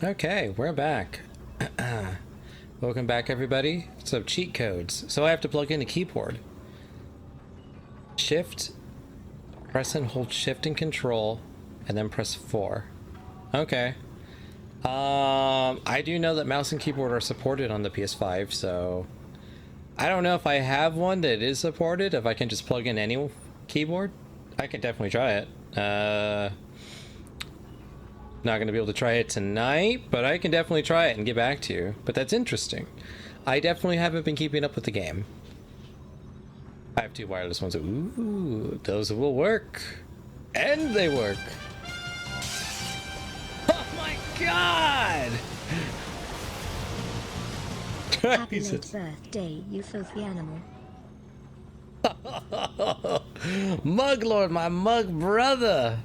Okay, we're back. Welcome back, everybody. So, cheat codes. So I have to plug in a keyboard. Shift, press and hold Shift and Control, and then press 4. Okay. I do know that mouse and keyboard are supported on the PS5, so I don't know if I have one that is supported. If I can just plug in any keyboard, I can definitely try it. Not going to be able to try it tonight, but I can definitely try it and get back to you. But that's interesting. I definitely haven't been keeping up with the game. I have two wireless ones. Ooh, those will work. And they work. Oh my god! Happy late birthday, you filthy animal. Muglord, my mug brother!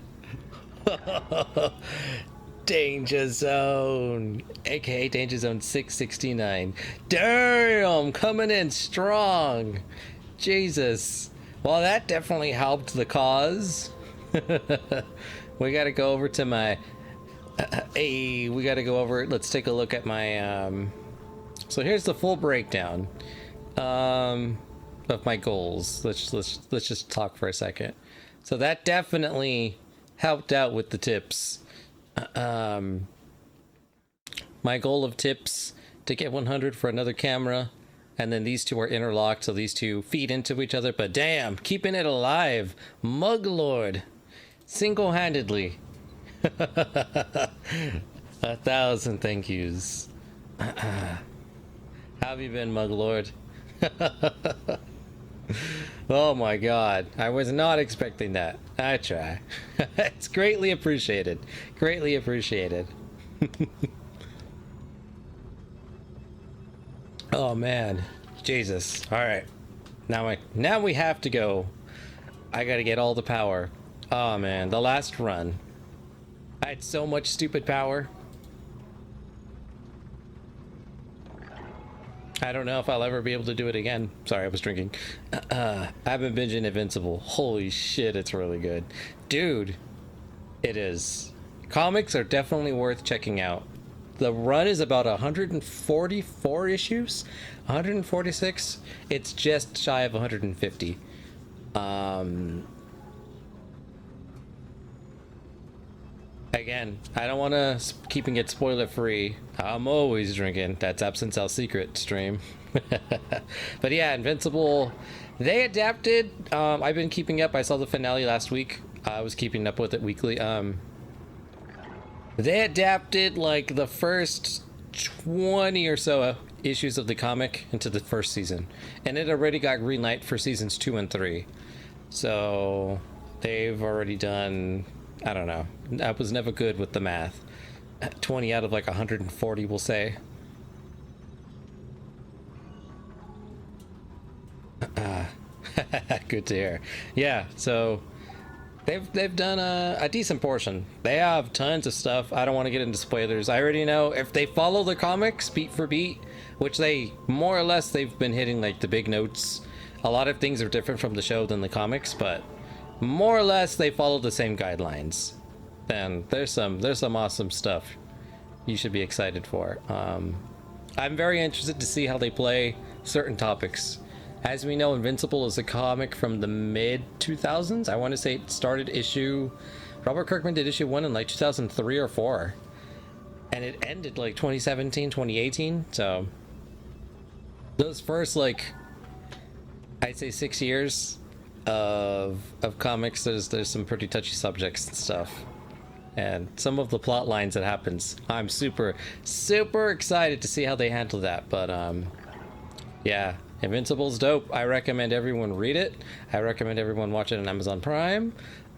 Danger Zone, aka Danger Zone 669. Damn, coming in strong. Jesus. Well, that definitely helped the cause. We gotta go over to my hey, we gotta go over, let's take a look at my so here's the full breakdown of my goals. Let's just talk for a second. So that definitely helped out with the tips. My goal of tips to get 100 for another camera, and then these two are interlocked, so these two feed into each other. But damn, keeping it alive, Muglord, single-handedly. 1,000 thank yous. How have you been, Muglord? Oh my god, I was not expecting that. I try. It's greatly appreciated. Greatly appreciated. Oh man, Jesus. All right, now we have to go. I gotta get all the power. Oh man, the last run, I had so much stupid power. I don't know if I'll ever be able to do it again. Sorry, I was drinking. I've been binging Invincible. Holy shit, it's really good. Dude, it is. Comics are definitely worth checking out. The run is about 144 issues? 146? It's just shy of 150. Again, I don't want to keeping it spoiler free. I'm always drinking. That's Absinthe Cell Secret stream. But yeah, Invincible, they adapted. I've been keeping up. I saw the finale last week. I was keeping up with it weekly. They adapted like the first 20 or so issues of the comic into the first season, and it already got green light for seasons 2 and 3. So they've already done, I don't know, I was never good with the math. 20 out of like 140, we'll say. Good to hear. Yeah, so they've done a decent portion. They have tons of stuff. I don't want to get into spoilers. I already know if they follow the comics beat for beat, which they more or less, they've been hitting like the big notes. A lot of things are different from the show than the comics, but more or less they follow the same guidelines. Then there's some awesome stuff you should be excited for. I'm very interested to see how they play certain topics. As we know, Invincible is a comic from the mid 2000s. I want to say it started Robert Kirkman did issue 1 in like 2003 or 4, and it ended like 2017, 2018. So those first, like, I'd say 6 years of comics, there's some pretty touchy subjects and stuff, and some of the plot lines that happens, I'm super excited to see how they handle that. But yeah, Invincible's dope. I recommend everyone read it. I recommend everyone watch it on Amazon Prime.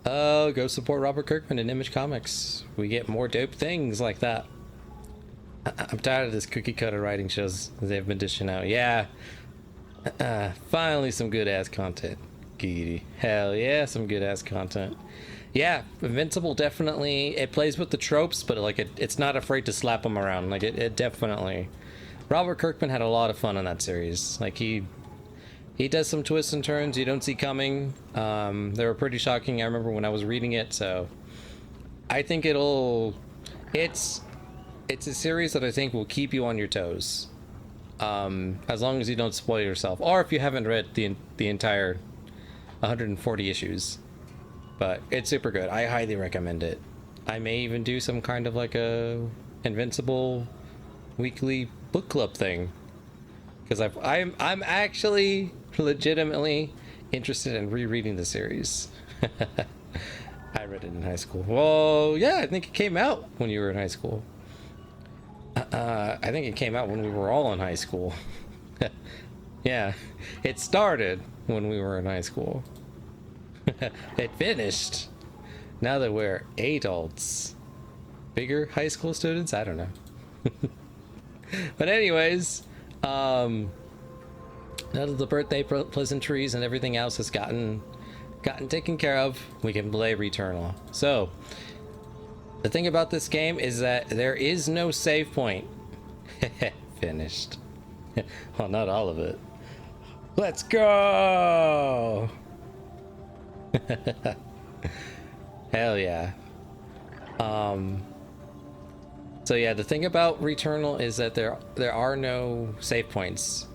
Go support Robert Kirkman and Image Comics. We get more dope things like that. I'm tired of this cookie cutter writing shows they've been dishing out. Yeah, finally some good ass content. Giddy. Hell yeah, some good ass content. Yeah, Invincible definitely, it plays with the tropes, but like it's not afraid to slap them around. Like it definitely, Robert Kirkman had a lot of fun on that series. Like he does some twists and turns you don't see coming. They were pretty shocking. I remember when I was reading it, so I think it's it's a series that I think will keep you on your toes, as long as you don't spoil yourself, or if you haven't read the entire 140 issues. But it's super good. I highly recommend it. I may even do some kind of like a Invincible weekly book club thing, because I'm actually legitimately interested in rereading the series. I read it in high school. Well, yeah, I think it came out when you were in high school. I think it came out when we were all in high school. Yeah, it started when we were in high school. It finished now that we're adults. Bigger high school students? I don't know. But anyways, now that the birthday pleasantries and everything else has gotten taken care of, we can play Returnal. So the thing about this game is that there is no save point. Finished. Well, not all of it. Let's go. Hell yeah. So yeah, the thing about Returnal is that there are no save points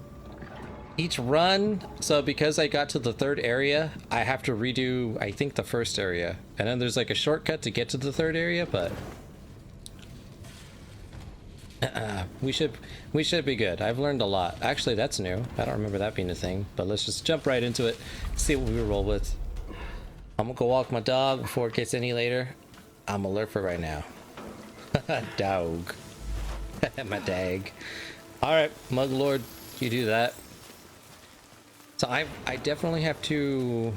each run. So because I got to the third area, I have to redo, I think, the first area, and then there's like a shortcut to get to the third area, but we should be good. I've learned a lot. Actually, that's new. I don't remember that being a thing, but let's just jump right into it, see what we roll with. I'm gonna go walk my dog before it gets any later. I'm alert for right now. Dog. My dag. Alright, Mug Lord, you do that. So I definitely have to...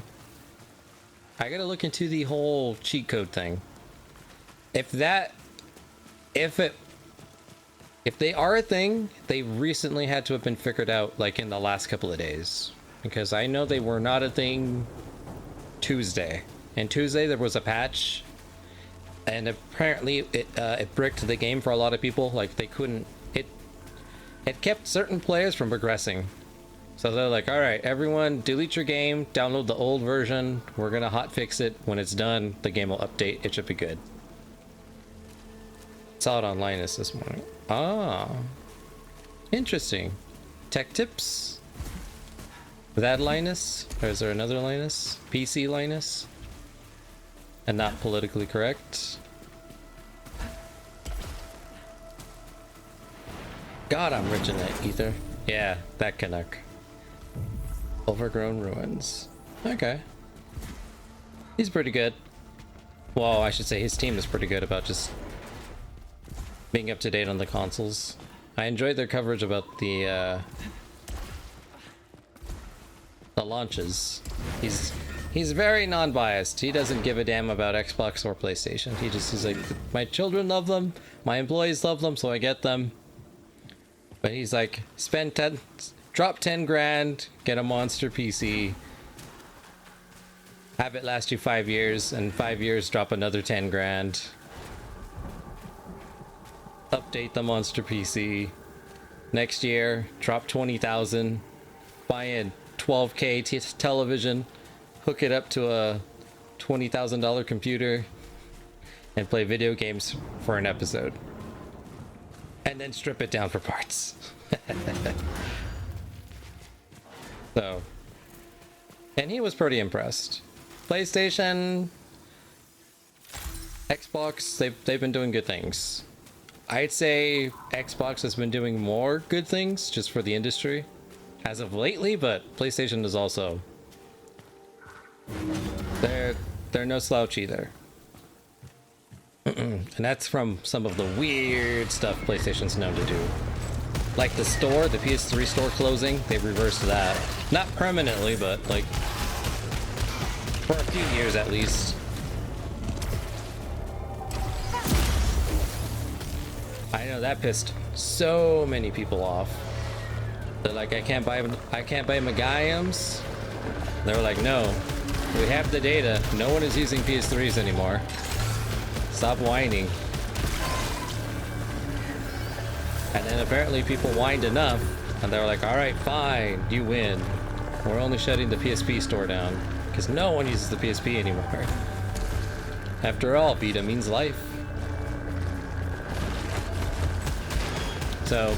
I gotta look into the whole cheat code thing. If they are a thing, they recently had to have been figured out, like, in the last couple of days. Because I know they were not a thing Tuesday. And Tuesday there was a patch, and apparently it bricked the game for a lot of people. Like, they couldn't... It kept certain players from progressing. So they're like, alright, everyone delete your game, download the old version, we're gonna hotfix it. When it's done, the game will update, it should be good. Saw it on Linus this morning. Ah, interesting. Tech tips? That Linus? Or is there another Linus? PC Linus? And not politically correct? God, I'm rich in that ether. Yeah, that Canuck. Overgrown Ruins. Okay. He's pretty good. Well, I should say his team is pretty good about just being up to date on the consoles. I enjoyed their coverage about the launches. He's very non-biased. He doesn't give a damn about Xbox or PlayStation. He's like, my children love them, my employees love them, so I get them. But he's like, drop 10 grand, get a monster PC, have it last you 5 years, and 5 years drop another 10 grand. Update the monster PC. Next year, drop 20,000, buy a 12K television, hook it up to a $20,000 computer, and play video games for an episode. And then strip it down for parts. So, and he was pretty impressed. PlayStation, Xbox, they've been doing good things. I'd say Xbox has been doing more good things just for the industry as of lately, but PlayStation is also, they're no slouch either. And that's from some of the weird stuff PlayStation's known to do. Like the store, the PS3 store closing, they reversed that. Not permanently, but like for a few years at least. I know that pissed so many people off. They're like, I can't buy Megaiums. They were like, no, we have the data. No one is using PS3s anymore. Stop whining. And then apparently people whined enough, and they were like, alright, fine, you win. We're only shutting the PSP store down, because no one uses the PSP anymore. After all, Vita means life. So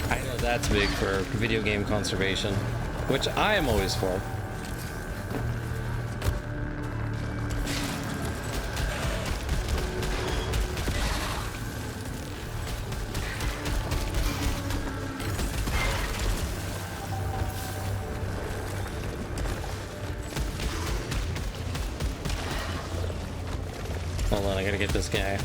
I know that's big for video game conservation, which I am always for. Hold on, I gotta get this guy.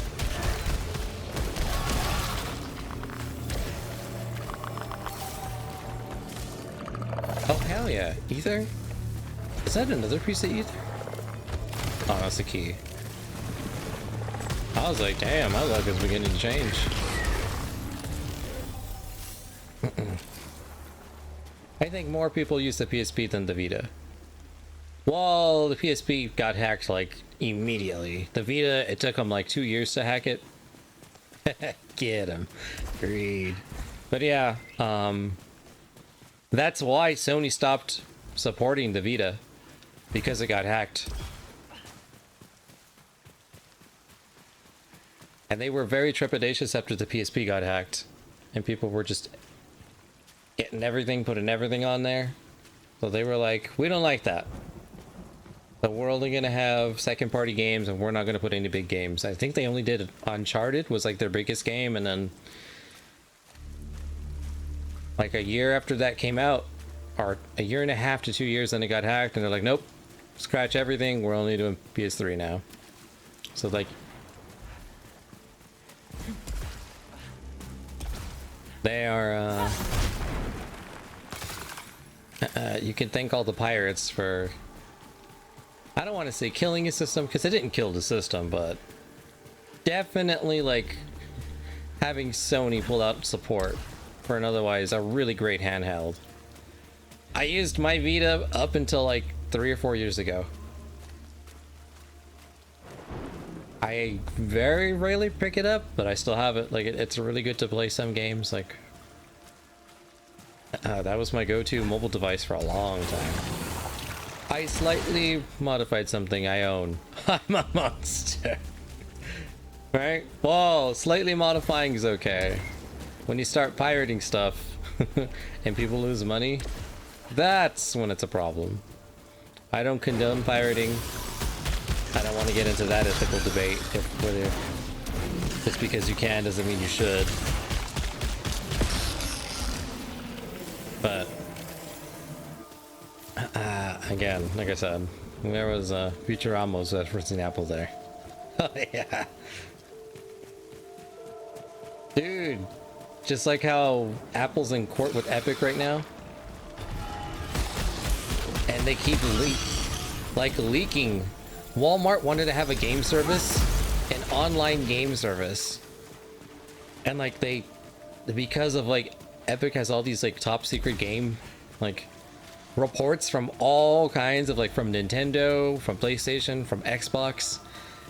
Oh, hell yeah. Ether? Is that another piece of ether? Oh, that's the key. I was like, damn, my luck is beginning to change. I think more people use the PSP than the Vita. Well, the PSP got hacked like immediately. The Vita, it took them like 2 years to hack it. Get him. Greed. But yeah, that's why Sony stopped supporting the Vita, because it got hacked. And they were very trepidatious after the PSP got hacked. And people were just getting everything, putting everything on there. So they were like, we don't like that. So we're only going to have second party games and we're not going to put any big games. I think they only did Uncharted was like their biggest game, and then like a year after that came out, or a year and a half to 2 years, then it got hacked and they're like, nope, scratch everything, we're only doing PS3 now. So like they are you can thank all the pirates for, I don't want to say killing a system, because it didn't kill the system, but definitely like having Sony pull out support for an otherwise a really great handheld. I used my Vita up until like 3 or 4 years ago. I very rarely pick it up, but I still have it. Like it's really good to play some games. Like that was my go-to mobile device for a long time. I slightly modified something I own. I'm a monster. Right? Well, slightly modifying is okay. When you start pirating stuff and people lose money, that's when it's a problem. I don't condone pirating. I don't want to get into that ethical debate. If whether just because you can doesn't mean you should. But again, like I said, there was Futurama's referencing Apple there. Oh yeah, dude. Just like how Apple's in court with Epic right now, and they keep leaking. Walmart wanted to have a game service, an online game service, and like because of like Epic has all these like top secret game like reports from all kinds of like from Nintendo, from PlayStation, from Xbox.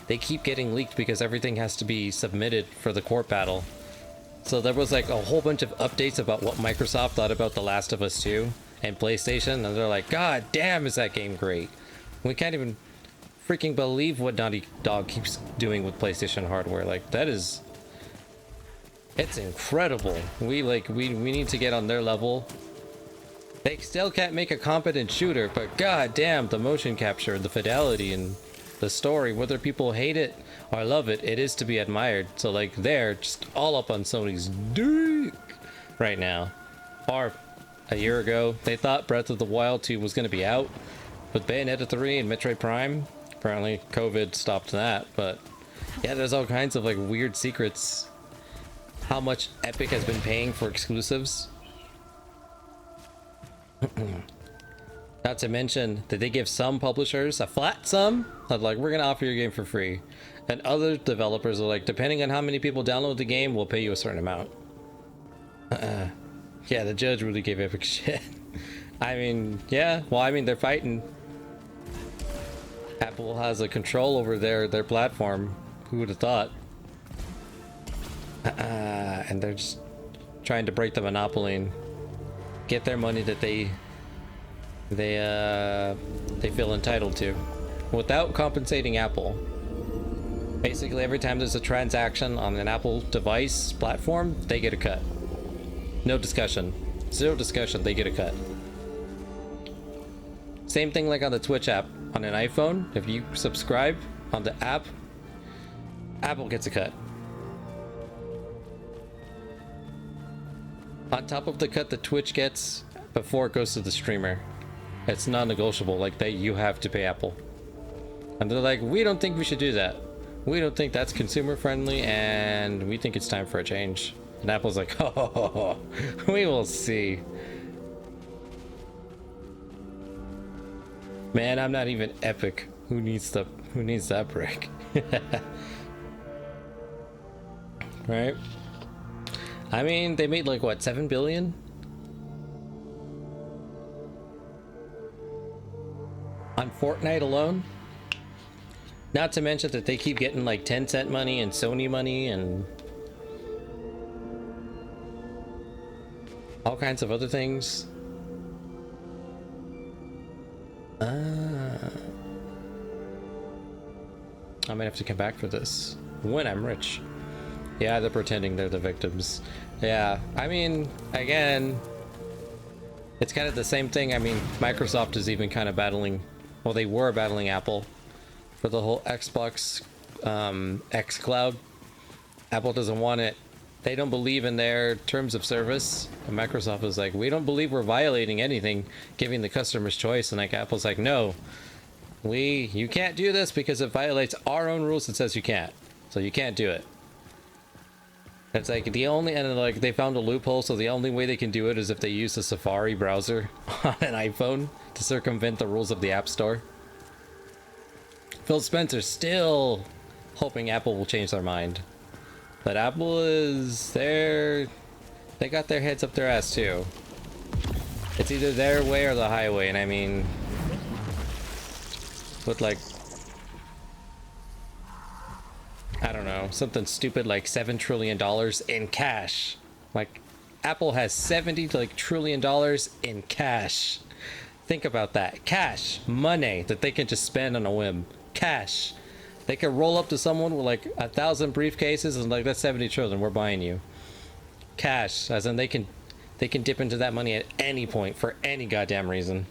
They keep getting leaked because everything has to be submitted for the court battle. So there was like a whole bunch of updates about what Microsoft thought about The Last of Us 2 and PlayStation, and they're like, God damn, is that game great. We can't even freaking believe what Naughty Dog keeps doing with PlayStation hardware. Like that is, it's incredible. We need to get on their level. They still can't make a competent shooter, but god damn, the motion capture, the fidelity, and the story, whether people hate it or love it, it is to be admired. So like they're just all up on Sony's dick right now. Or a year ago, they thought Breath of the Wild 2 was going to be out with Bayonetta 3 and Metroid Prime. Apparently COVID stopped that, but yeah, there's all kinds of like weird secrets. How much Epic has been paying for exclusives. Not to mention that they give some publishers a flat sum of like, we're gonna offer your game for free, and other developers are like, depending on how many people download the game, we'll pay you a certain amount. Yeah, the judge really gave Epic shit. I mean, yeah, well, I mean, they're fighting. Apple has a control over their platform. Who would have thought? And they're just trying to break the monopoly and get their money that they feel entitled to, without compensating Apple. Basically, every time there's a transaction on an Apple device platform, they get a cut. No discussion. Zero discussion, they get a cut. Same thing like on the Twitch app. On an iPhone, if you subscribe on the app, Apple gets a cut. On top of the cut that Twitch gets before it goes to the streamer. It's non-negotiable, like you have to pay Apple. And they're like, we don't think we should do that. We don't think that's consumer friendly, and we think it's time for a change. And Apple's like, oh, we will see. Man, I'm not even Epic. Who needs that brick? Right? I mean, they made like what, 7 billion? On Fortnite alone? Not to mention that they keep getting like 10-cent money and Sony money and all kinds of other things. I might have to come back for this when I'm rich. Yeah, they're pretending they're the victims. Yeah, I mean, again, it's kind of the same thing. I mean, Microsoft is even kind of battling, well, they were battling Apple for the whole Xbox xCloud. Apple doesn't want it. They don't believe in their terms of service. And Microsoft is like, we don't believe we're violating anything, giving the customers choice. And like Apple's like, no, you can't do this because it violates our own rules. It says you can't, so you can't do it. It's like and like they found a loophole, so the only way they can do it is if they use the Safari browser on an iPhone to circumvent the rules of the App Store. Phil Spencer's still hoping Apple will change their mind. But Apple is they got their heads up their ass too. It's either their way or the highway, and I mean, with like, I don't know, something stupid like $7 trillion in cash. Like, Apple has $70 trillion in cash. Think about that. Cash, money that they can just spend on a whim. Cash. They can roll up to someone with like 1,000 briefcases and like, that's 70 trillion, we're buying you. Cash, as in they can dip into that money at any point for any goddamn reason.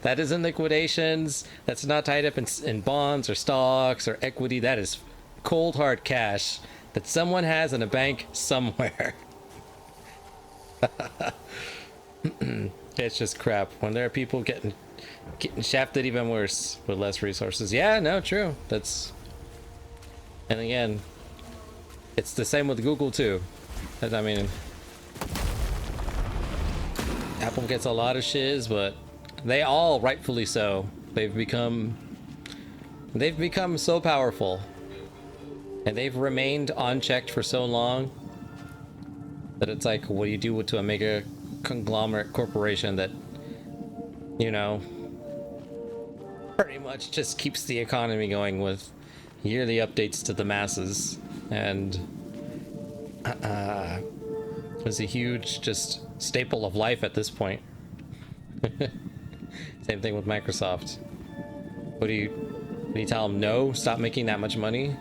That isn't liquidations. That's not tied up in bonds or stocks or equity. That is cold hard cash that someone has in a bank somewhere. It's just crap when there are people getting shafted even worse with less resources. Yeah, no, true. And again, it's the same with Google too. I mean, Apple gets a lot of shiz, but they all rightfully so. They've become so powerful, and they've remained unchecked for so long that it's like, what do you do to a mega conglomerate corporation that, you know, pretty much just keeps the economy going with yearly updates to the masses, and is a huge just staple of life at this point. Same thing with Microsoft. What do you tell them? No, stop making that much money.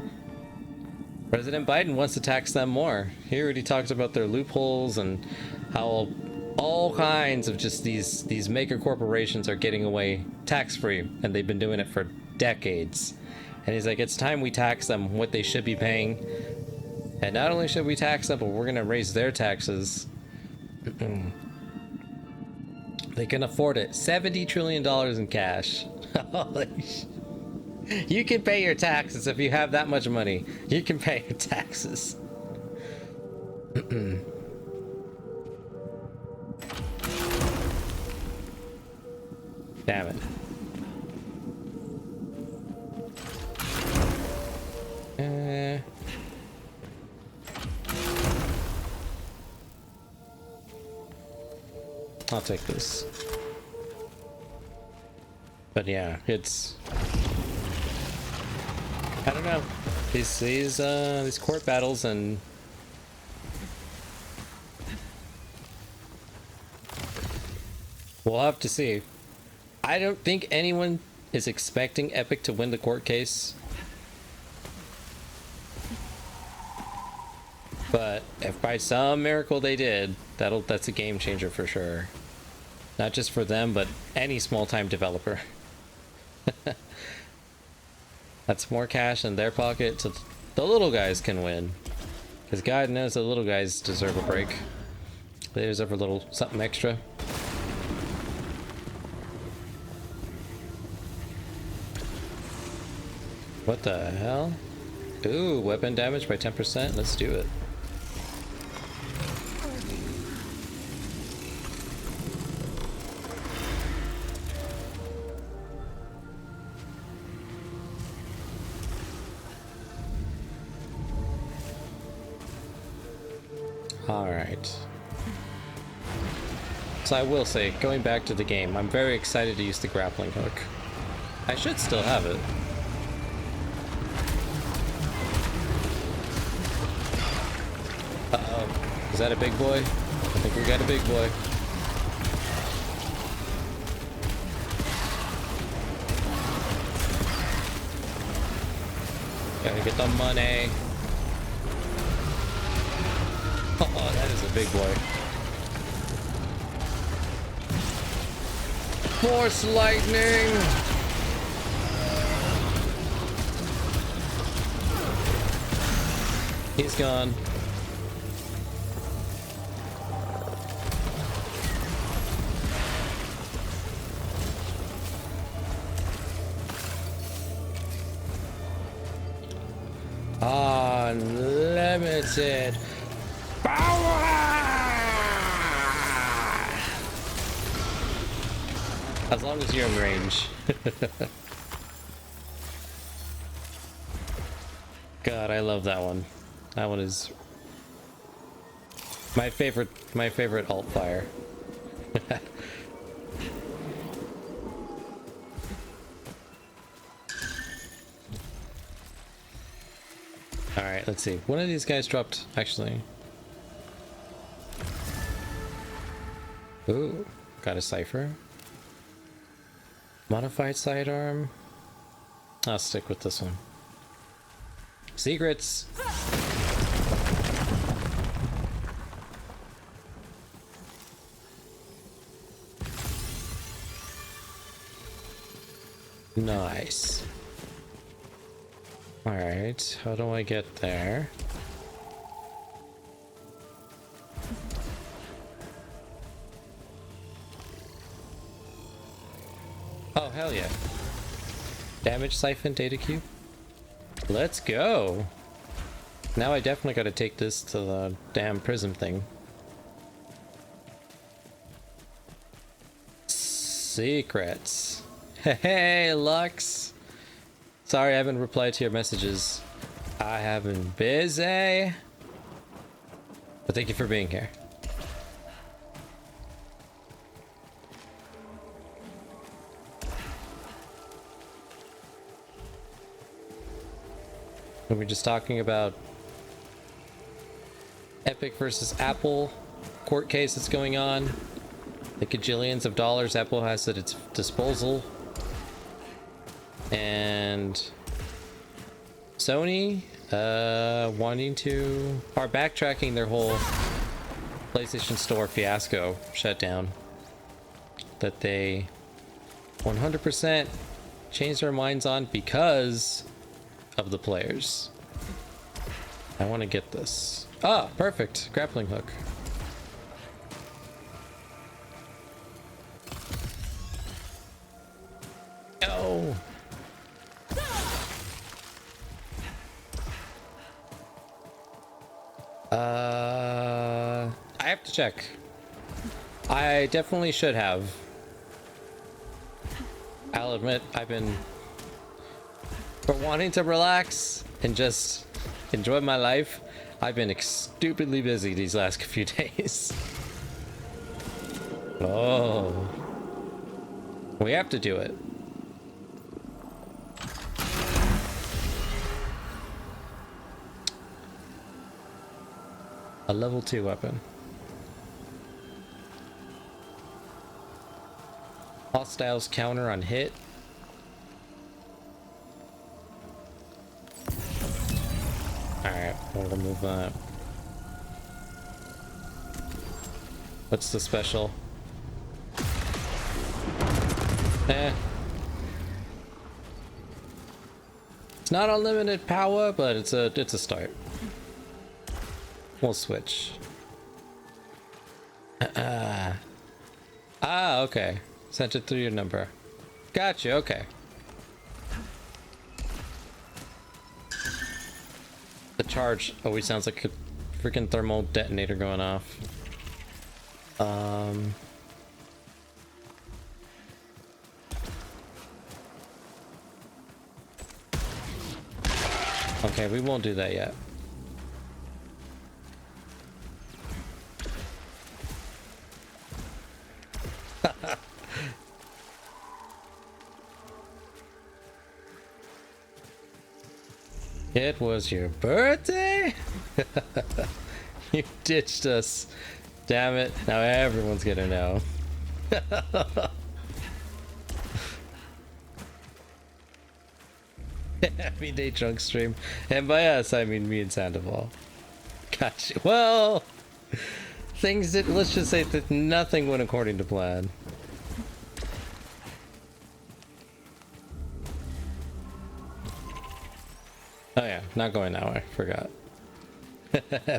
President Biden wants to tax them more. He already talked about their loopholes and how all kinds of just these mega corporations are getting away tax-free, and they've been doing it for decades. And he's like, it's time we tax them what they should be paying. And not only should we tax them, but we're gonna raise their taxes. They can afford it. $70 trillion in cash. You can pay your taxes if you have that much money. You can pay your taxes. Damn it. I'll take this. But yeah, it's, I don't know. These court battles, and we'll have to see. I don't think anyone is expecting Epic to win the court case. But if by some miracle they did, that's a game changer for sure. Not just for them, but any small-time developer. That's more cash in their pocket so the little guys can win. Because God knows the little guys deserve a break. They deserve a little something extra. What the hell? Ooh, weapon damage by 10%. Let's do it. Alright. So I will say, going back to the game, I'm very excited to use the grappling hook. I should still have it. Uh-oh. Is that a big boy? I think we got a big boy. Gotta get the money. Oh, that is a big boy. Force lightning! He's gone. Unlimited power! As long as you're in range. God, I love that one. That one is my favorite alt fire. Alright, let's see. One of these guys dropped, actually. Ooh, got a cipher. Modified sidearm. I'll stick with this one. Secrets! Nice. Alright, how do I get there? Oh, hell yeah. Damage siphon data cube. Let's go! Now I definitely gotta take this to the damn prism thing. Secrets. Hey, Lux! Sorry I haven't replied to your messages. I have been busy. But thank you for being here. We're just talking about Epic versus Apple court case that's going on. The gajillions of dollars Apple has at its disposal. And Sony wanting to are backtracking their whole PlayStation Store fiasco shutdown that they 100% changed their minds on because of the players. I want to get this. Ah, perfect. Grappling hook. Oh. I have to check. I definitely should have. I'll admit I've been for wanting to relax and just enjoy my life. I've been stupidly busy these last few days. Oh. We have to do it. A level 2 weapon. Hostiles counter on hit. We'll remove that. What's the special? Eh. It's not unlimited power, but it's a start. We'll switch. Okay. Sent it through your number. Gotcha, okay. The charge always sounds like a freaking thermal detonator going off. Okay, we won't do that yet. It was your birthday? You ditched us. Damn it. Now everyone's gonna know. Happy day drunk stream. And by us, I mean me and Sandoval. Gotcha. Well, things did, let's just say that nothing went according to plan. Oh yeah, not going that way. Forgot.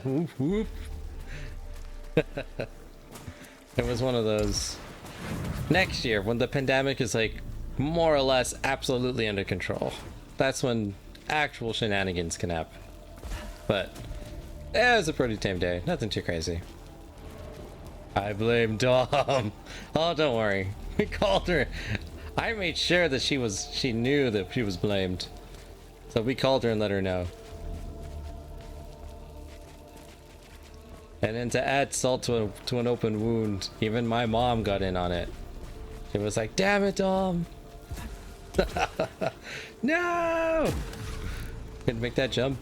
Whoop, whoop. It was one of those. Next year, when the pandemic is like more or less absolutely under control, that's when actual shenanigans can happen. But yeah, it was a pretty tame day. Nothing too crazy. I blame Dom. Oh, don't worry. We called her. I made sure that she knew that she was blamed. So we called her and let her know. And then to add salt to an open wound, even my mom got in on it. She was like, damn it, Dom. No! Couldn't make that jump.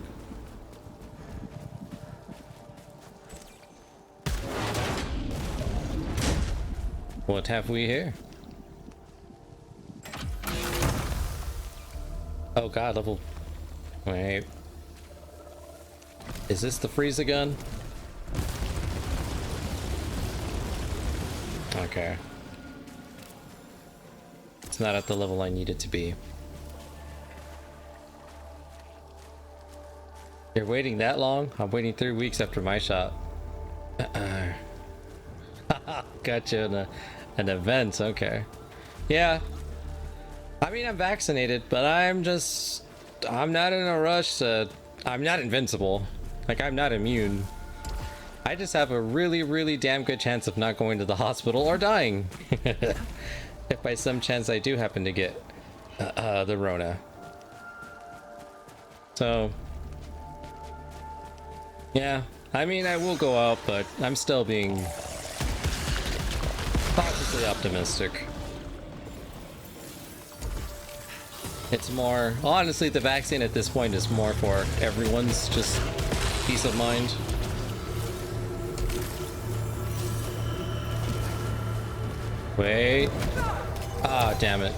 What have we here? Oh god, level... Wait. Is this the freezer gun? Okay. It's not at the level I need it to be. You're waiting that long? I'm waiting 3 weeks after my shot. Gotcha in an event, okay. Yeah. I mean, I'm vaccinated, but I'm not in a rush to... I'm not invincible. Like, I'm not immune. I just have a really, really damn good chance of not going to the hospital or dying. If by some chance I do happen to get the Rona. So... yeah, I mean, I will go out, but I'm still being cautiously optimistic. It's more, honestly, the vaccine at this point is more for everyone's just peace of mind. Wait. Ah, damn it.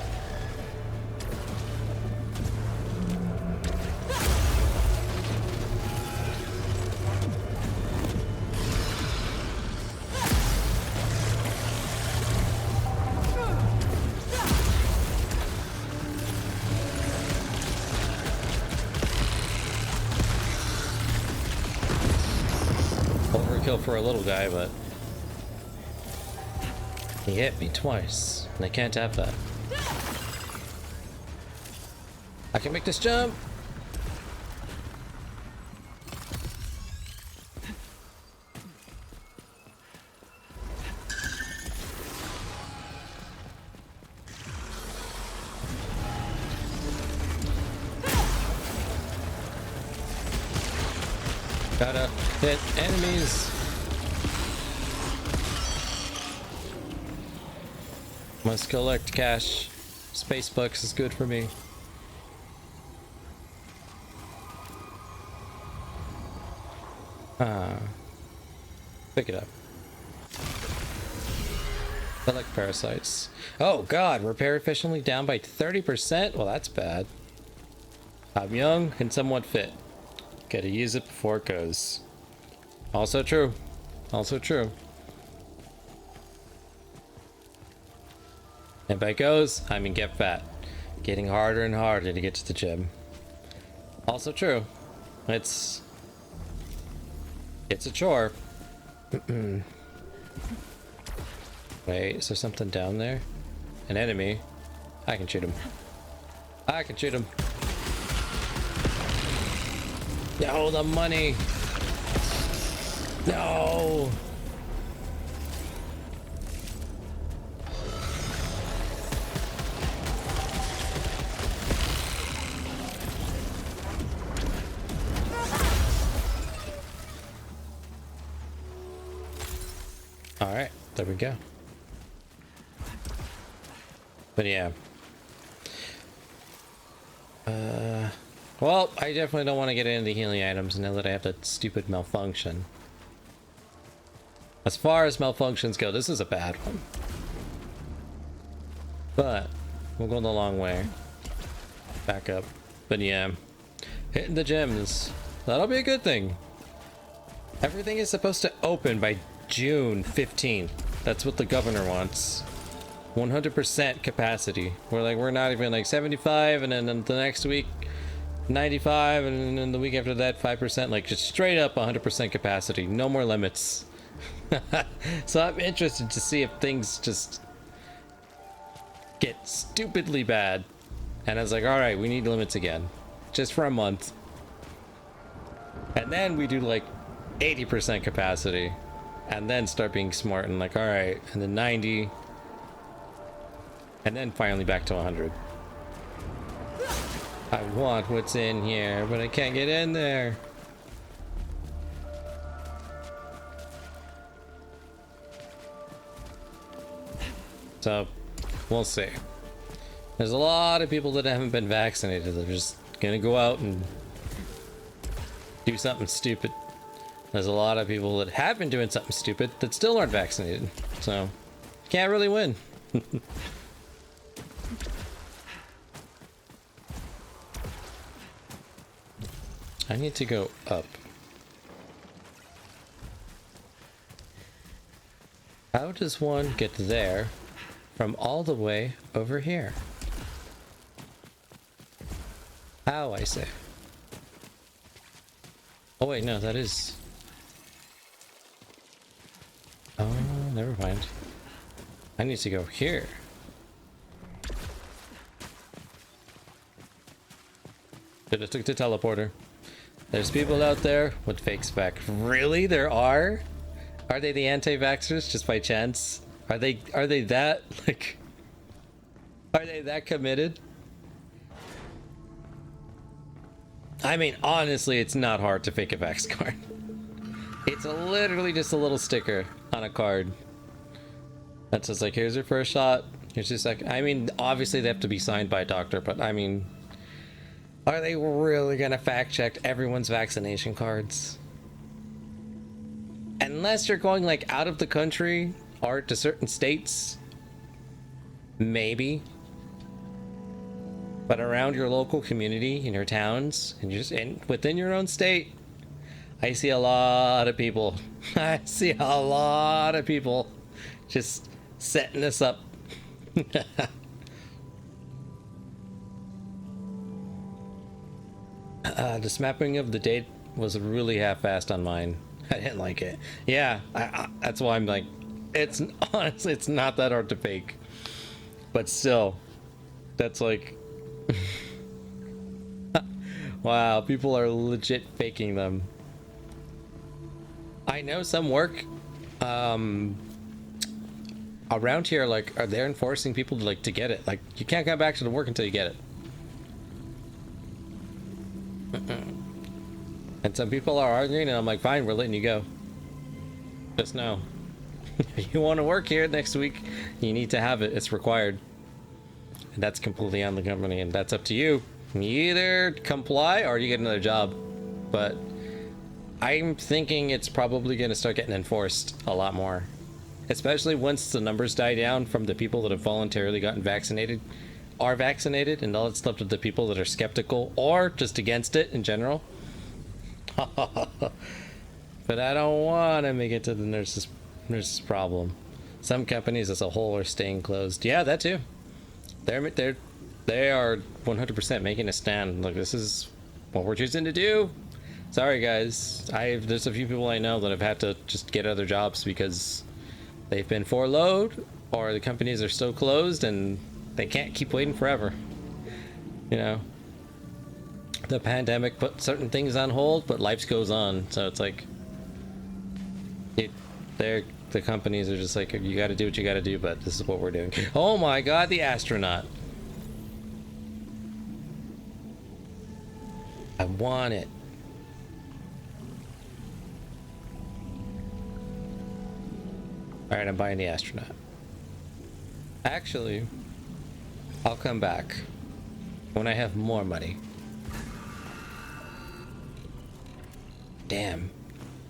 Overkill for a little guy, but he hit me twice, and I can't have that. I can make this jump! Gotta hit enemies. Must collect cash. Space bucks is good for me. Pick it up. Collect parasites. Oh god, repair efficiently down by 30%? Well, that's bad. I'm young and somewhat fit. Gotta use it before it goes. Also true. Also true. And by goes, I mean get fat. Getting harder and harder to get to the gym. Also true. It's a chore. Wait, is there something down there? An enemy? I can shoot him. I can shoot him. No, the money. No. All right, there we go. But yeah. Well, I definitely don't want to get into the healing items now that I have that stupid malfunction. As far as malfunctions go, this is a bad one. But we'll go the long way. Back up. But yeah, hitting the gyms. That'll be a good thing. Everything is supposed to open by June 15th. That's what the governor wants. 100% capacity. We're not even like 75, and then the next week 95, and then the week after that 5%. Like just straight up 100% capacity. No more limits. So I'm interested to see if things just get stupidly bad. And I was like, all right, we need limits again, just for a month, and then we do like 80% capacity, and then start being smart and like, all right, and then 90, and then finally back to 100. I want what's in here, but I can't get in there. So we'll see. There's a lot of people that haven't been vaccinated. They're just gonna go out and do something stupid. There's a lot of people that have been doing something stupid that still aren't vaccinated. So can't really win. I need to go up. How does one get there from all the way over here? How, I say? Oh wait, no, that is... Oh, never mind. I need to go here. Should have took the teleporter. There's people out there with fake spec. Really? There are? Are they the anti-vaxxers just by chance? Are they that like... Are they that committed? I mean, honestly, it's not hard to fake a vax card. It's literally just a little sticker on a card that says like, here's your first shot, here's your second. I mean, obviously they have to be signed by a doctor, but I mean, are they really gonna fact check everyone's vaccination cards? Unless you're going like out of the country or to certain states, maybe. But around your local community, in your towns, and just within your own state, I see a lot of people. I see a lot of people just setting this up. The mapping of the date was really half-assed on mine. I didn't like it. Yeah, that's why I'm like, it's honestly, it's not that hard to fake. But still, that's like... Wow, people are legit faking them. I know some work around here, like, are they enforcing people to like to get it? Like, you can't come back to the work until you get it. And some people are arguing, and I'm like, fine, we're letting you go. Just know, if you want to work here next week, you need to have it. It's required. And that's completely on the company, and that's up to you. You either comply or you get another job. But I'm thinking it's probably going to start getting enforced a lot more. Especially once the numbers die down from the people that have voluntarily gotten vaccinated, are vaccinated, and all that's left of the people that are skeptical or just against it in general. But I don't want to make it to the nurses problem. Some companies as a whole are staying closed. Yeah, that too. They are 100% making a stand. Look, this is what we're choosing to do. Sorry guys, there's a few people I know that have had to just get other jobs because they've been furloughed or the companies are still closed and they can't keep waiting forever. You know, the pandemic put certain things on hold, but life goes on. So it's like, the companies are just like, you got to do what you got to do, but this is what we're doing. Oh my God, the astronaut! I want it. Alright, I'm buying the astronaut. Actually, I'll come back when I have more money. Damn.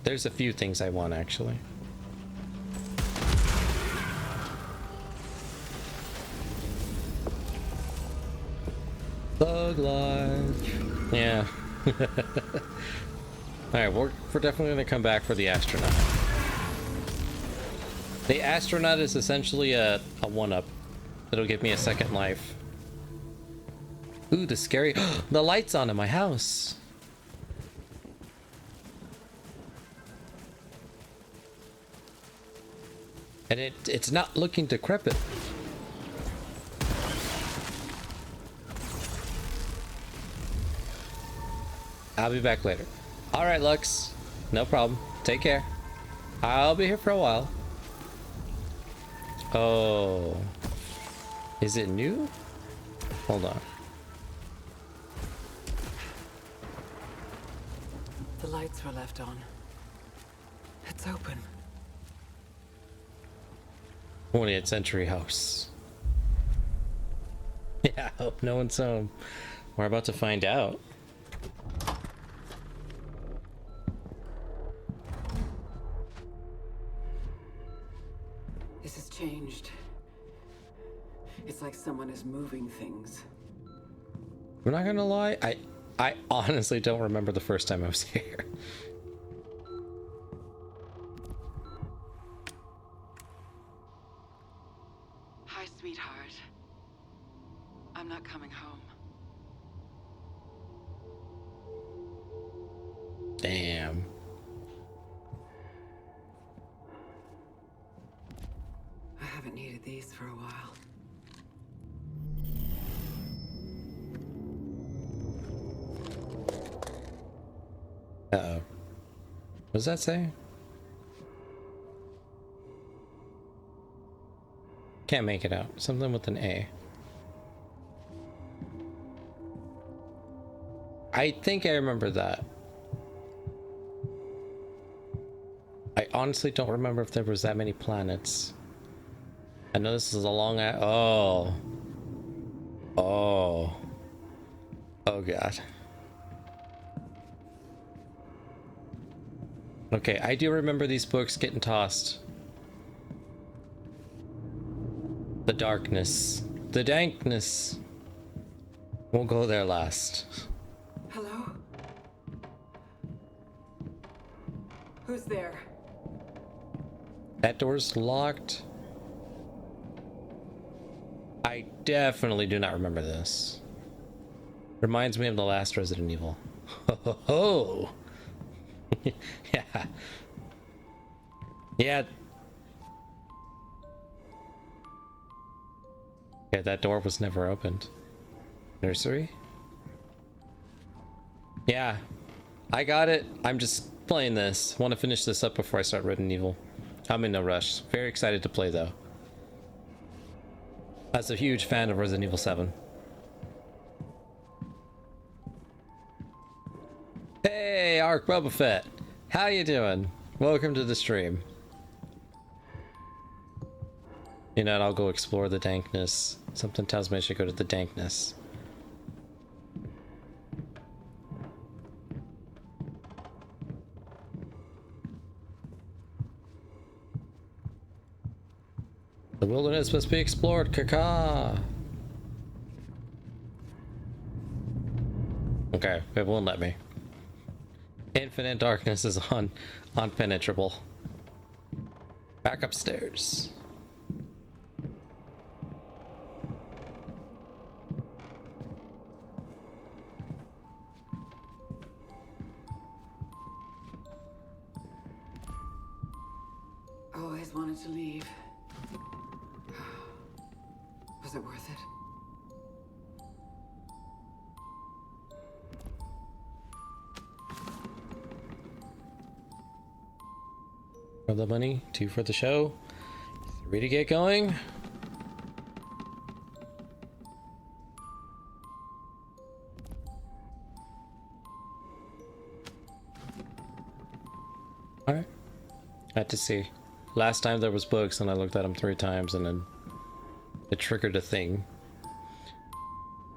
There's a few things I want, actually. Thug life. Yeah. Alright, we're definitely gonna come back for the astronaut. The astronaut is essentially a one-up. It'll give me a second life. Ooh, the scary... The light's on in my house. And it's not looking decrepit. I'll be back later. Alright, Lux. No problem. Take care. I'll be here for a while. Oh. Is it new? Hold on. The lights were left on. It's open. 20th century house. Yeah, I hope no one's home. We're about to find out. This has changed. It's like someone is moving things. I'm not gonna lie, I honestly don't remember the first time I was here. Hi, sweetheart. I'm not coming home. Damn. I haven't needed these for a while. Uh-oh. What does that say? Can't make it out. Something with an A. I think I remember that. I honestly don't remember if there was that many planets. I know this is a long... Oh. Oh. Oh, God. Okay, I do remember these books getting tossed. The darkness. The dankness. We'll go there last. Hello? Who's there? That door's locked. I definitely do not remember this. Reminds me of the last Resident Evil. Ho ho ho! Yeah. Yeah. Yeah, that door was never opened. Nursery? Yeah. I got it. I'm just playing this. Want to finish this up before I start Resident Evil. I'm in no rush. Very excited to play though. As a huge fan of Resident Evil 7. Hey, Ark Boba Fett. How you doing? Welcome to the stream. You know, I'll go explore the dankness. Something tells me I should go to the dankness. The wilderness must be explored, Kaka. Okay, it won't let me. Infinite darkness is unpenetrable. Back upstairs. Always wanted to leave. Was it worth it? For the money, 2 for the show, 3 to get going. Alright. Had to see. Last time there was books and I looked at them 3 times and then it triggered a thing.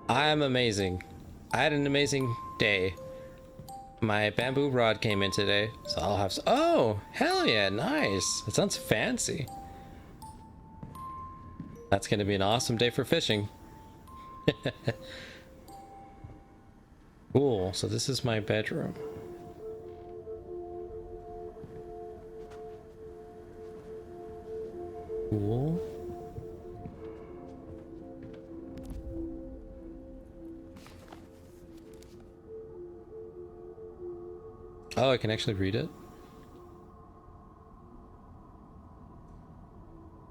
I am amazing. I had an amazing day. My bamboo rod came in today, so I'll have some. Oh, hell yeah, nice. It sounds fancy. That's gonna be an awesome day for fishing. Cool, so this is my bedroom. Cool. Oh, I can actually read it.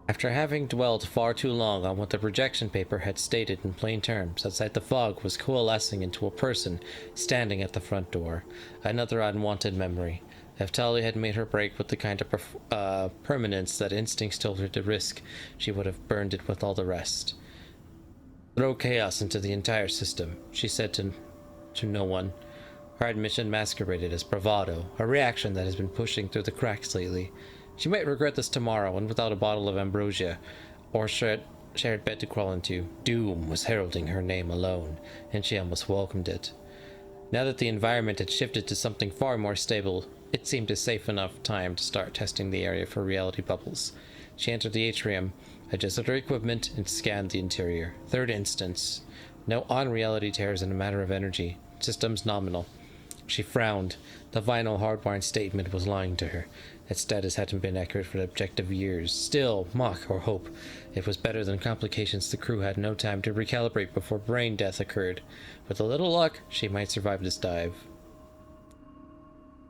After having dwelt far too long on what the projection paper had stated in plain terms, outside the fog was coalescing into a person standing at the front door. Another unwanted memory. If Tali had made her break with the kind of permanence that instincts told her to risk, she would have burned it with all the rest. Throw chaos into the entire system, she said to no one. Her admission masqueraded as bravado, a reaction that has been pushing through the cracks lately. She might regret this tomorrow, and without a bottle of ambrosia, or shared bed to crawl into, doom was heralding her name alone, and she almost welcomed it. Now that the environment had shifted to something far more stable, it seemed a safe enough time to start testing the area for reality bubbles. She entered the atrium, adjusted her equipment, and scanned the interior. Third instance. No on-reality tears in a matter of energy. Systems nominal. She frowned. The vinyl hardwired statement was lying to her. Its status hadn't been accurate for objective years. Still, mock or hope. It was better than complications the crew had no time to recalibrate before brain death occurred. With a little luck, she might survive this dive.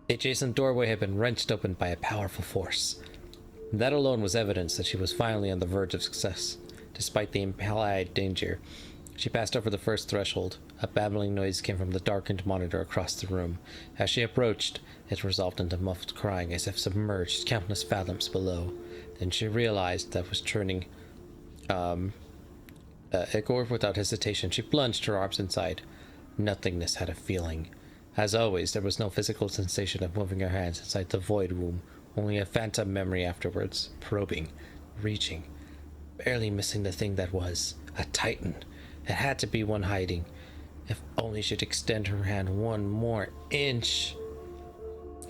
The adjacent doorway had been wrenched open by a powerful force. That alone was evidence that she was finally on the verge of success. Despite the implied danger, she passed over the first threshold. A babbling noise came from the darkened monitor across the room. As she approached, it resolved into muffled crying as if submerged countless fathoms below. Then she realized that was turning Igor. Without hesitation, she plunged her arms inside. Nothingness had a feeling. As always, there was no physical sensation of moving her hands inside the void womb, only a phantom memory afterwards, probing, reaching, barely missing the thing that was, a titan. It had to be one hiding. If only she'd extend her hand one more inch.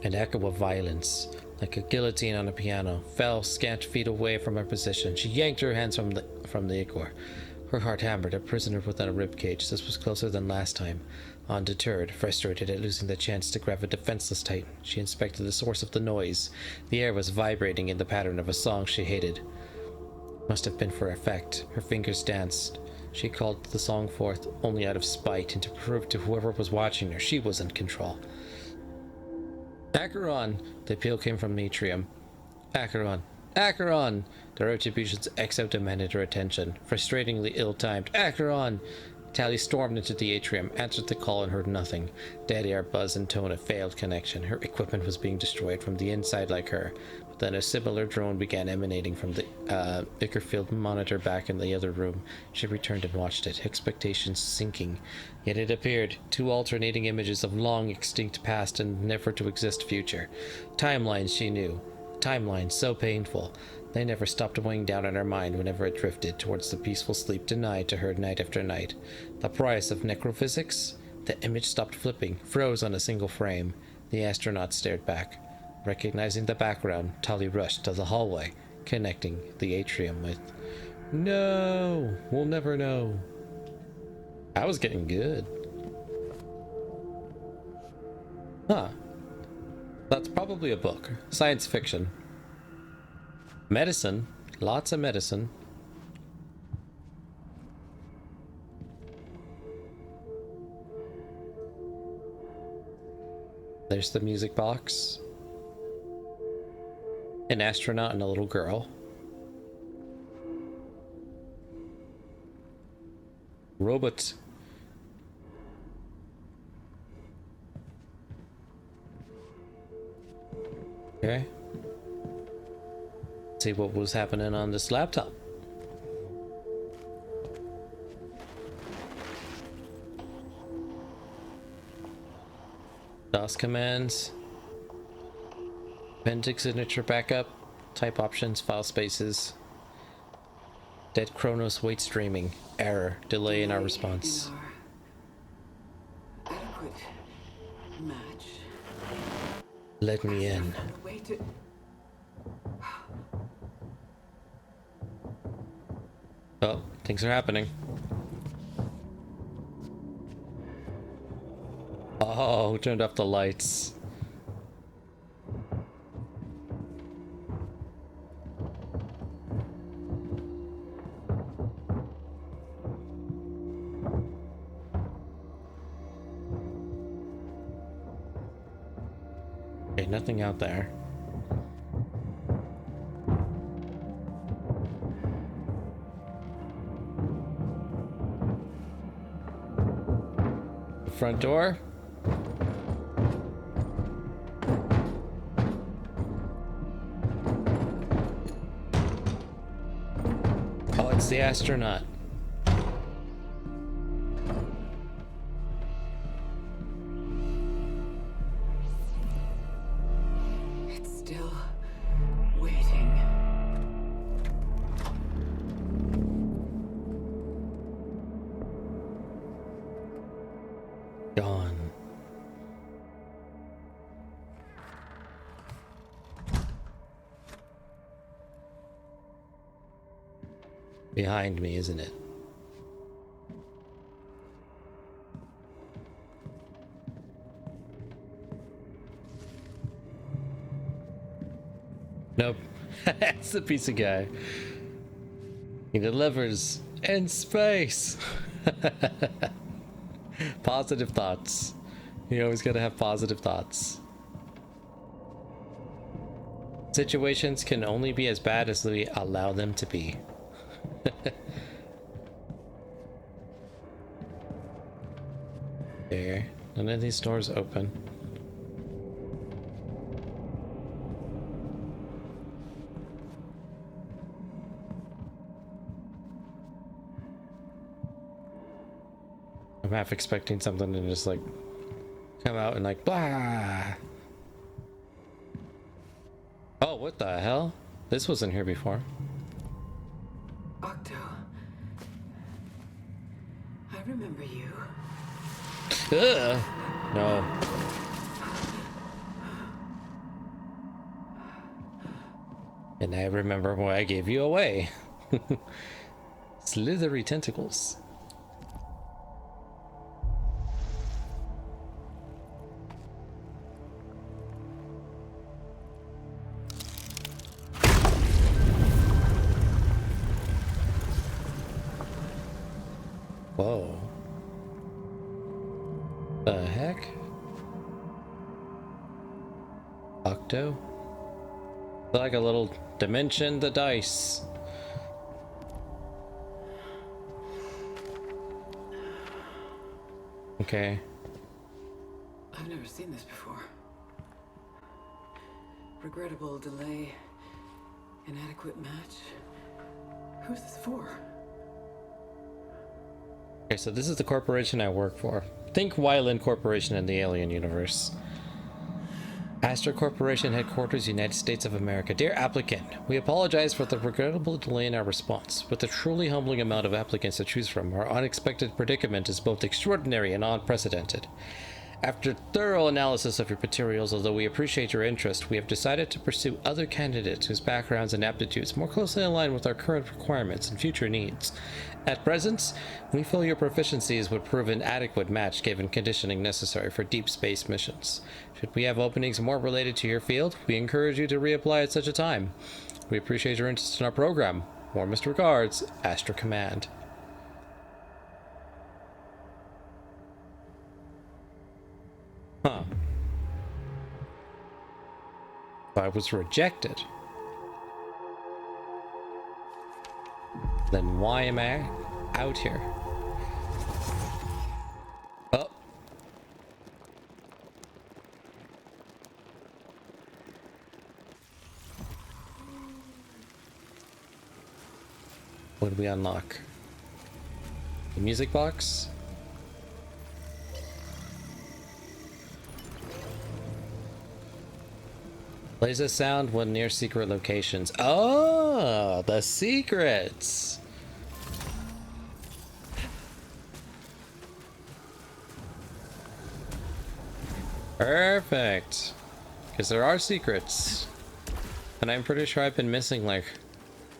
An echo of violence, like a guillotine on a piano, fell scant feet away from her position. She yanked her hands from the ichor. Her heart hammered, a prisoner within a ribcage. This was closer than last time. Undeterred, frustrated at losing the chance to grab a defenseless titan, she inspected the source of the noise. The air was vibrating in the pattern of a song she hated. Must have been for effect. Her fingers danced. She called the song forth only out of spite and to prove to whoever was watching her she was in control. Acheron! The appeal came from the atrium. Acheron! Acheron! The retribution's exo demanded her attention. Frustratingly ill-timed. Acheron! Tali stormed into the atrium, answered the call, and heard nothing. Dead air buzz and tone a failed connection. Her equipment was being destroyed from the inside like her. But then a similar drone began emanating from the Ickerfield monitor back in the other room. She returned and watched it, expectations sinking. Yet it appeared, 2 alternating images of long extinct past and never to exist future. Timelines she knew. Timelines so painful. They never stopped weighing down on her mind whenever it drifted towards the peaceful sleep denied to her night after night. The price of necrophysics? The image stopped flipping, froze on a single frame. The astronaut stared back. Recognizing the background, Tali rushed to the hallway, connecting the atrium with... No! We'll never know. I was getting good. Huh. That's probably a book. Science fiction. Medicine. Lots of medicine. There's the music box. An astronaut and a little girl. Robots. Okay. Let's see what was happening on this laptop. DOS commands. Appendix signature backup. Type options, file spaces. Dead Chronos wait streaming. Error. Delay in our response. Adequate match. Let me in. Wait to... Oh, things are happening. Oh, turned off the lights. Okay, nothing out there. The front door. Oh, it's the astronaut. It's still waiting. Gone. Behind me, isn't it? Nope. That's the piece of guy. He delivers in space. Positive thoughts. You always gotta have positive thoughts. Situations can only be as bad as we allow them to be. There. None of these doors open. I'm half expecting something to just like come out and like blah. Oh, what the hell? This wasn't here before. Octo. I remember you. Ugh. No. And I remember why I gave you away. Slithery tentacles. Whoa. The heck? Octo? Like a little dimension, the dice. Okay. I've never seen this before. Regrettable delay. Inadequate match. Who's this for? Okay, so this is the corporation I work for. Think Wyland Corporation in the Alien universe. Astor Corporation Headquarters, United States of America. Dear applicant, we apologize for the regrettable delay in our response. With the truly humbling amount of applicants to choose from, our unexpected predicament is both extraordinary and unprecedented. After thorough analysis of your materials, although we appreciate your interest, we have decided to pursue other candidates whose backgrounds and aptitudes more closely align with our current requirements and future needs. At present, we feel your proficiencies would prove an adequate match given conditioning necessary for deep space missions. Should we have openings more related to your field, we encourage you to reapply at such a time. We appreciate your interest in our program. Warmest regards, Astra Command. Huh. I was rejected. Then why am I out here? Oh. What did we unlock? The music box? Plays a sound when near secret locations. Oh, the secrets. Perfect. Because there are secrets. And I'm pretty sure I've been missing like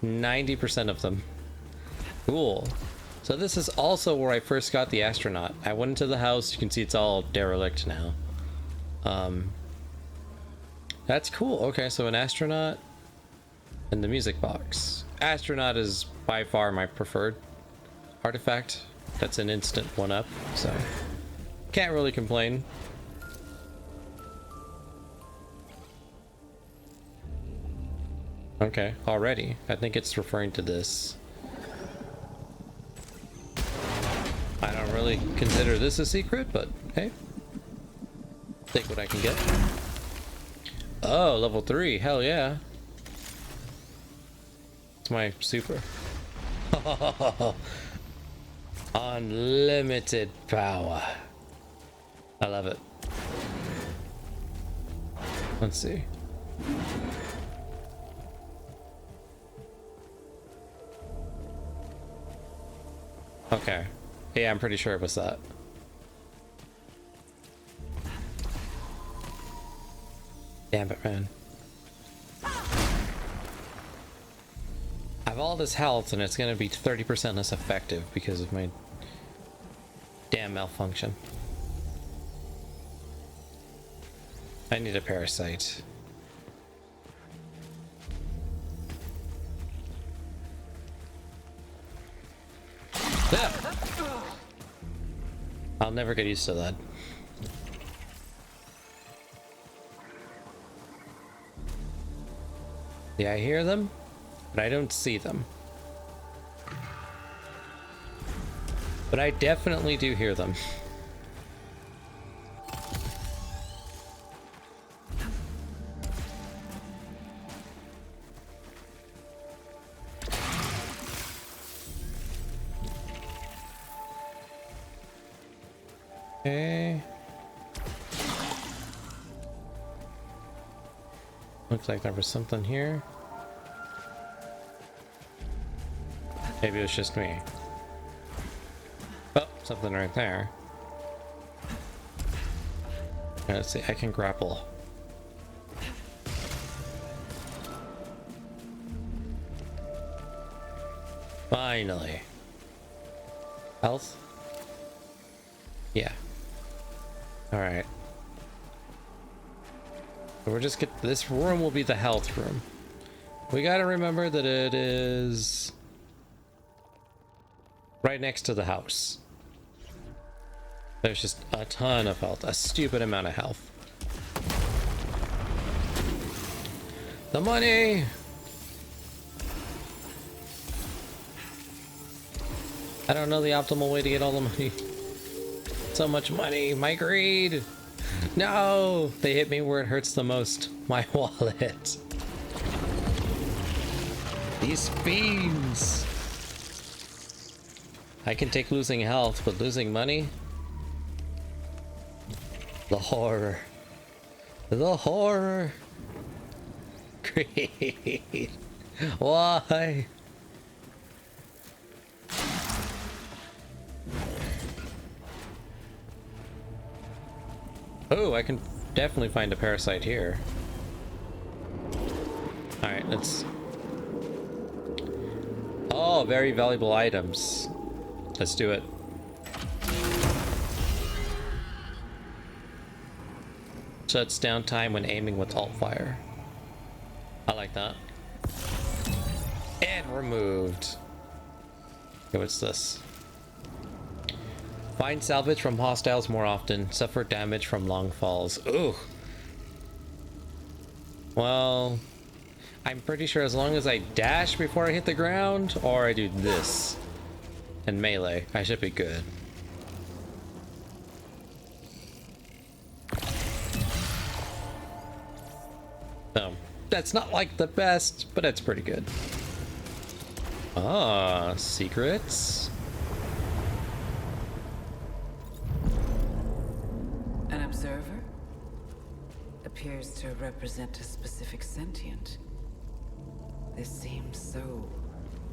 90% of them. Cool. So this is also where I first got the astronaut. I went into the house. You can see it's all derelict now. That's cool. Okay, so an astronaut and the music box. Astronaut is by far my preferred artifact. That's an instant one-up, so can't really complain. Okay, already. I think it's referring to this. I don't really consider this a secret, but hey. Take what I can get. Oh, level 3. Hell yeah. It's my super. Unlimited power. I love it. Let's see. Okay. Yeah, I'm pretty sure it was that. Damn it, man. I have all this health and it's gonna be 30% less effective because of my damn malfunction. I need a parasite. Yeah. I'll never get used to that. Yeah, I hear them, but I don't see them. But I definitely do hear them. Okay. Looks like there was something here. Maybe it was just me. Oh, something right there. Let's see, I can grapple. Finally. Health? Yeah. Alright. So we're just this room will be the health room. We gotta remember that it is right next to the house. There's just a ton of health, a stupid amount of health. The money! I don't know the optimal way to get all the money. So much money, my greed! No! They hit me where it hurts the most. My wallet. These fiends! I can take losing health, but losing money? The horror. The horror! Greed! Why? Oh, I can definitely find a parasite here. Alright, let's... Oh, very valuable items. Let's do it. Shuts down time when aiming with alt fire. I like that. And removed. Okay, what's this? Find salvage from hostiles more often. Suffer damage from long falls. Ooh. Well, I'm pretty sure as long as I dash before I hit the ground, or I do this and melee, I should be good. So, that's not like the best, but it's pretty good. Ah, secrets. An observer? Appears to represent a specific sentient. This seems so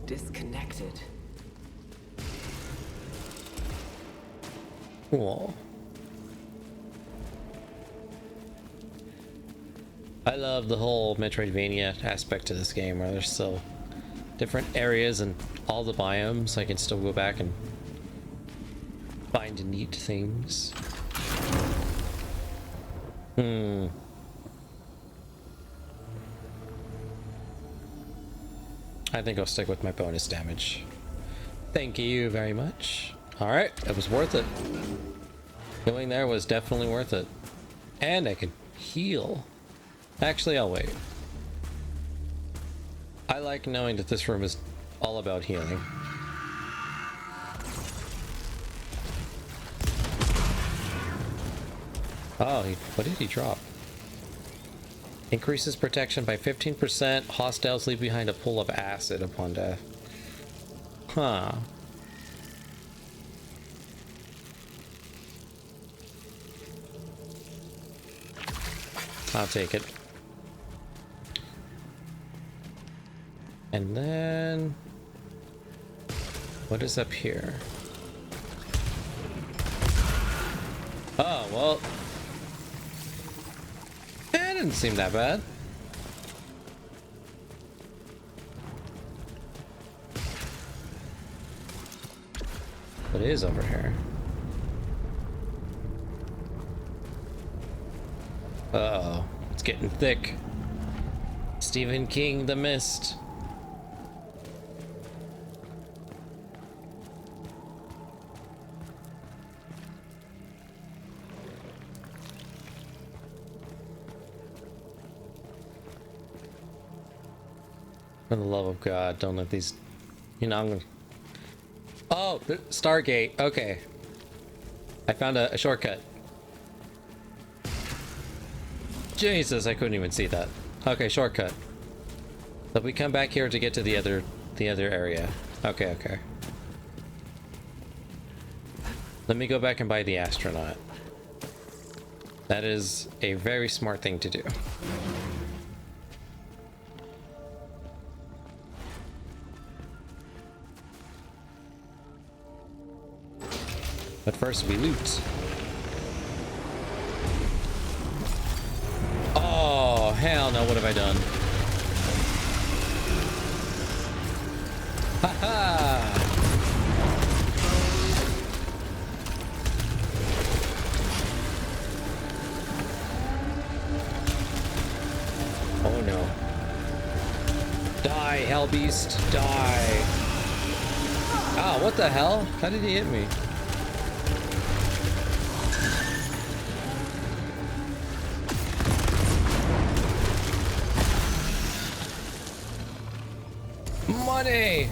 disconnected. Cool. I love the whole Metroidvania aspect to this game, where there's still different areas and all the biomes. I can still go back and find neat things. I think I'll stick with my bonus damage. Thank you very much. Alright, it was worth it. Going there was definitely worth it. And I can heal. Actually, I'll wait. I like knowing that this room is all about healing. Oh, what did he drop? Increases protection by 15%. Hostiles leave behind a pool of acid upon death. Huh. I'll take it. And then... what is up here? Oh, well... that didn't seem that bad. What is over here? Uh-oh. It's getting thick. Stephen King, The Mist. For the love of God, don't let these... you know, I'm gonna... oh! Stargate. Okay. I found a shortcut. Jesus, I couldn't even see that. Okay, shortcut. So we come back here to get to the other area. Okay, okay. Let me go back and buy the astronaut. That is a very smart thing to do. But first we loot. Oh, hell no, what have I done? Haha! Oh no. Die, hell beast, die. Ah, what the hell? How did he hit me? Money!